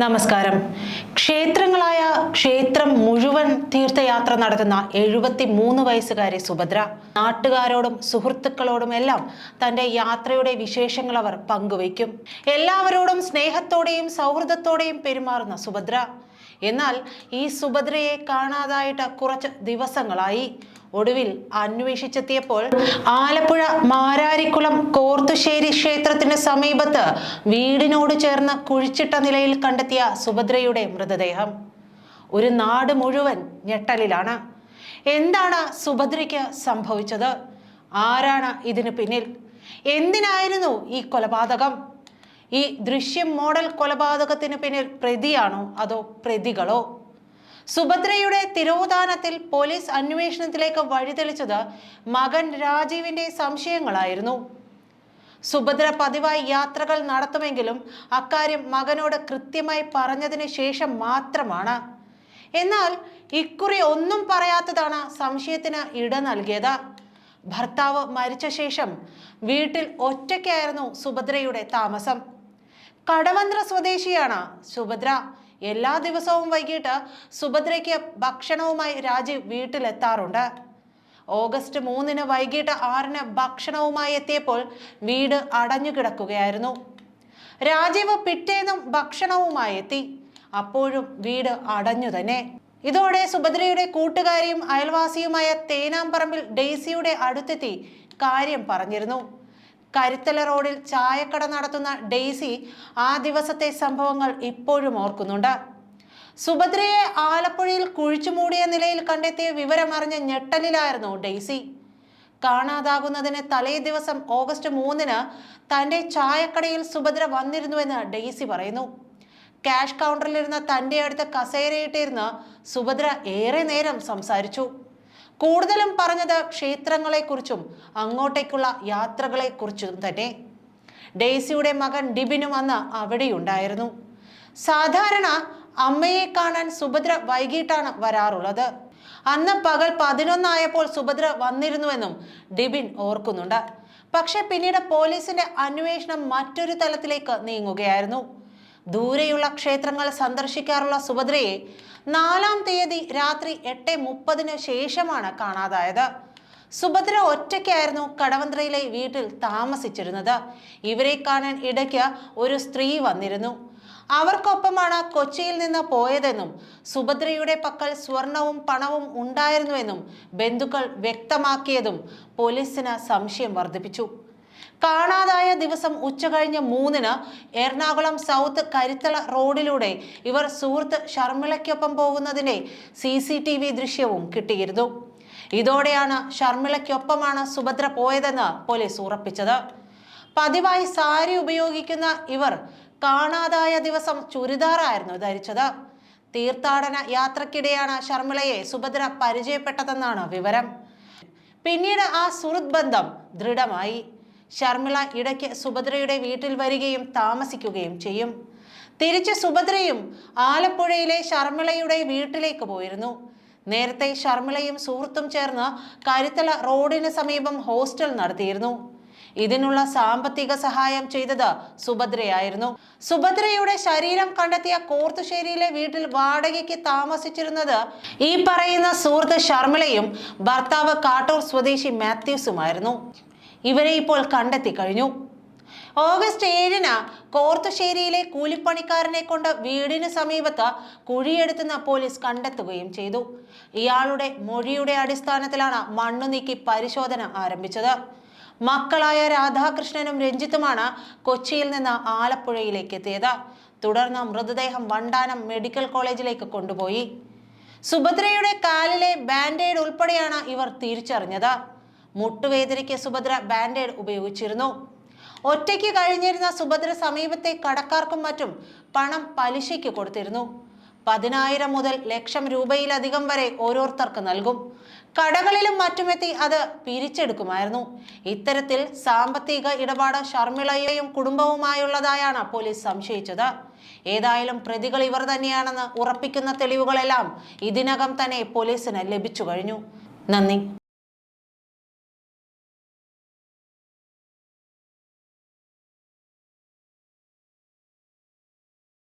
നമസ്കാരം. ക്ഷേത്രങ്ങളായ ക്ഷേത്രം മുഴുവൻ തീർത്ഥയാത്ര നടത്തുന്ന 73 വയസ്സുകാരി സുഭദ്ര നാട്ടുകാരോടും സുഹൃത്തുക്കളോടും എല്ലാം തന്റെ യാത്രയുടെ വിശേഷങ്ങൾ അവർ പങ്കുവയ്ക്കും. എല്ലാവരോടും സ്നേഹത്തോടെയും സൗഹൃദത്തോടെയും പെരുമാറുന്ന സുഭദ്ര. എന്നാൽ ഈ സുഭദ്രയെ കാണാതായിട്ട് കുറച്ച് ദിവസങ്ങളായി. ഒടുവിൽ അന്വേഷിച്ചെത്തിയപ്പോൾ ആലപ്പുഴ മാരാരിക്കുളം കോർത്തുശ്ശേരി ക്ഷേത്രത്തിന് സമീപത്ത് വീടിനോട് ചേർന്ന് കുഴിച്ചിട്ട നിലയിൽ കണ്ടെത്തിയ സുഭദ്രയുടെ മൃതദേഹം. ഒരു നാട് മുഴുവൻ ഞെട്ടലിലാണ്. എന്താണ് സുഭദ്രയ്ക്ക് സംഭവിച്ചത്? ആരാണ് ഇതിന് പിന്നിൽ? എന്തിനായിരുന്നു ഈ കൊലപാതകം? ഈ ദൃശ്യം മോഡൽ കൊലപാതകത്തിന് പിന്നിൽ പ്രതിയാണോ അതോ പ്രതികളോ? സുഭദ്രയുടെ തിരോധാനത്തിൽ പോലീസ് അന്വേഷണത്തിലേക്ക് വഴിതെളിച്ചത് മകൻ രാജീവിന്റെ സംശയങ്ങളായിരുന്നു. സുഭദ്ര പതിവായി യാത്രകൾ നടത്തുമെങ്കിലും അക്കാര്യം മകനോട് കൃത്യമായി പറഞ്ഞതിന് ശേഷം മാത്രമാണ്. എന്നാൽ ഇക്കുറി ഒന്നും പറയാത്തതാണ് സംശയത്തിന് ഇട നൽകിയത്. ഭർത്താവ് മരിച്ച ശേഷം വീട്ടിൽ ഒറ്റയ്ക്കായിരുന്നു സുഭദ്രയുടെ താമസം. കടവന്ത്ര സ്വദേശിയാണ് സുഭദ്ര. എല്ലാ ദിവസവും വൈകിട്ട് സുഭദ്രയ്ക്ക് ഭക്ഷണവുമായി രാജീവ് വീട്ടിലെത്താറുണ്ട്. ഓഗസ്റ്റ് 3 വൈകിട്ട് 6 ഭക്ഷണവുമായി എത്തിയപ്പോൾ വീട് അടഞ്ഞു കിടക്കുകയായിരുന്നു. രാജീവ് പിറ്റേന്നും ഭക്ഷണവുമായി എത്തി. അപ്പോഴും വീട് അടഞ്ഞു തന്നെ. ഇതോടെ സുഭദ്രയുടെ കൂട്ടുകാരിയും അയൽവാസിയുമായ തേനാമ്പറമ്പിൽ ഡെയ്സിയുടെ അടുത്തെത്തി കാര്യം പറഞ്ഞിരുന്നു. കരുത്തല റോഡിൽ ചായക്കട നടത്തുന്ന ഡെയ്സി ആ ദിവസത്തെ സംഭവങ്ങൾ ഇപ്പോഴും ഓർക്കുന്നുണ്ട്. സുഭദ്രയെ ആലപ്പുഴയിൽ കുഴിച്ചുമൂടിയ നിലയിൽ കണ്ടെത്തിയ വിവരമറിഞ്ഞ ഞെട്ടലിലായിരുന്നു ഡെയ്സി. കാണാതാകുന്നതിന് തലേ ദിവസം ഓഗസ്റ്റ് 3 തന്റെ ചായക്കടയിൽ സുഭദ്ര വന്നിരുന്നുവെന്ന് ഡെയ്സി പറയുന്നു. ക്യാഷ് കൗണ്ടറിലിരുന്ന തന്റെ അടുത്ത് കസേരയിട്ടിരുന്ന് സുഭദ്ര ഏറെ നേരം സംസാരിച്ചു. കൂടുതലും പറഞ്ഞത് ക്ഷേത്രങ്ങളെക്കുറിച്ചും അങ്ങോട്ടേക്കുള്ള യാത്രകളെക്കുറിച്ചും തന്നെ. ഡെയ്സിയുടെ മകൻ ഡിബിനും അന്ന് അവിടെയുണ്ടായിരുന്നു. സാധാരണ അമ്മയെ കാണാൻ സുഭദ്ര വൈകിട്ടാണ് വരാറുള്ളത്. അന്ന് പകൽ 11 ആയപ്പോൾ സുഭദ്ര വന്നിരുന്നുവെന്നും ഡിബിൻ ഓർക്കുന്നുണ്ട്. പക്ഷെ പിന്നീട് പോലീസിന്റെ അന്വേഷണം മറ്റൊരു തലത്തിലേക്ക് നീങ്ങുകയായിരുന്നു. ദൂരെയുള്ള ക്ഷേത്രങ്ങൾ സന്ദർശിക്കാറുള്ള സുഭദ്രയെ 4-ാം തീയതി രാത്രി 8:30 ശേഷമാണ് കാണാതായത്. സുഭദ്ര ഒറ്റയ്ക്കായിരുന്നു കടവന്ത്രയിലെ വീട്ടിൽ താമസിച്ചിരുന്നത്. ഇവരെ കാണാൻ ഇടയ്ക്ക് ഒരു സ്ത്രീ വന്നിരുന്നു. അവർക്കൊപ്പമാണ് കൊച്ചിയിൽ നിന്ന് പോയതെന്നും സുഭദ്രയുടെ പക്കൽ സ്വർണവും പണവും ഉണ്ടായിരുന്നുവെന്നും ബന്ധുക്കൾ വ്യക്തമാക്കിയതും പോലീസിന് സംശയം വർദ്ധിപ്പിച്ചു. കാണാതായ ദിവസം ഉച്ചകഴിഞ്ഞ് 3 എറണാകുളം സൗത്ത് കരുത്തല റോഡിലൂടെ ഇവർ സുഹൃത്ത് ഷർമിളയ്ക്കൊപ്പം പോകുന്നതിന്റെ CCTV ദൃശ്യവും കിട്ടിയിരുന്നു. ഇതോടെയാണ് ഷർമിളയ്ക്കൊപ്പമാണ് സുഭദ്ര പോയതെന്ന് പോലീസ് ഉറപ്പിച്ചത്. പതിവായി സാരി ഉപയോഗിക്കുന്ന ഇവർ കാണാതായ ദിവസം ചുരിദാറായിരുന്നു ധരിച്ചത്. തീർത്ഥാടന യാത്രക്കിടെയാണ് ഷർമിളയെ സുഭദ്ര പരിചയപ്പെട്ടതെന്നാണ് വിവരം. പിന്നീട് ആ സുഹൃത്ത് ബന്ധം ദൃഢമായി. ഷർമിള ഇടയ്ക്ക് സുഭദ്രയുടെ വീട്ടിൽ വരികയും താമസിക്കുകയും ചെയ്യും. തിരിച്ച് സുഭദ്രയും ആലപ്പുഴയിലെ ഷർമിളയുടെ വീട്ടിലേക്ക് പോയിരുന്നു. നേരത്തെ ഷർമിളയും സുഹൃത്തും ചേർന്ന് കരുത്തല റോഡിന് സമീപം ഹോസ്റ്റൽ നടത്തിയിരുന്നു. ഇതിനുള്ള സാമ്പത്തിക സഹായം ചെയ്തത് സുഭദ്രയായിരുന്നു. സുഭദ്രയുടെ ശരീരം കണ്ടെത്തിയ കോർത്തുശ്ശേരിയിലെ വീട്ടിൽ വാടകയ്ക്ക് താമസിച്ചിരുന്നത് ഈ പറയുന്ന സുഹൃത്ത് ഷർമിളയും ഭർത്താവ് കാട്ടൂർ സ്വദേശി മാത്യൂസുമായിരുന്നു. ഇവരെ ഇപ്പോൾ കണ്ടെത്തി കഴിഞ്ഞു. ഓഗസ്റ്റ് 7 കോർത്തുശ്ശേരിയിലെ കൂലിപ്പണിക്കാരനെ കൊണ്ട് വീടിന് സമീപത്ത് കുഴിയെടുത്തുന്ന പോലീസ് കണ്ടെത്തുകയും ചെയ്തു. ഇയാളുടെ മൊഴിയുടെ അടിസ്ഥാനത്തിലാണ് മണ്ണു നീക്കി പരിശോധന ആരംഭിച്ചത്. മക്കളായ രാധാകൃഷ്ണനും രഞ്ജിത്തുമാണ് കൊച്ചിയിൽ നിന്ന് ആലപ്പുഴയിലേക്ക് എത്തിയത്. തുടർന്ന് മൃതദേഹം വണ്ടാനം മെഡിക്കൽ കോളേജിലേക്ക് കൊണ്ടുപോയി. സുഭദ്രയുടെ കാലിലെ ബാൻഡേഡ് ഉൾപ്പെടെയാണ് ഇവർ തിരിച്ചറിഞ്ഞത്. മുട്ടുവേദനയ്ക്ക് സുഭദ്ര ബാൻഡേഡ് ഉപയോഗിച്ചിരുന്നു. ഒറ്റയ്ക്ക് കഴിഞ്ഞിരുന്ന സുഭദ്ര സമീപത്തെ കടക്കാർക്കും മറ്റും പണം പലിശയ്ക്ക് കൊടുത്തിരുന്നു. 10,000 മുതൽ ലക്ഷം രൂപയിലധികം വരെ ഓരോരുത്തർക്ക് നൽകും. കടകളിലും മറ്റുമെത്തി അത് പിരിച്ചെടുക്കുമായിരുന്നു. ഇത്തരത്തിൽ സാമ്പത്തിക ഇടപാട് ഷർമിളയെയും കുടുംബവുമായുള്ളതായാണ് പോലീസ് സംശയിച്ചത്. ഏതായാലും പ്രതികൾ ഇവർ തന്നെയാണെന്ന് ഉറപ്പിക്കുന്ന തെളിവുകളെല്ലാം ഇതിനകം തന്നെ പോലീസിന് ലഭിച്ചു കഴിഞ്ഞു. നന്ദി.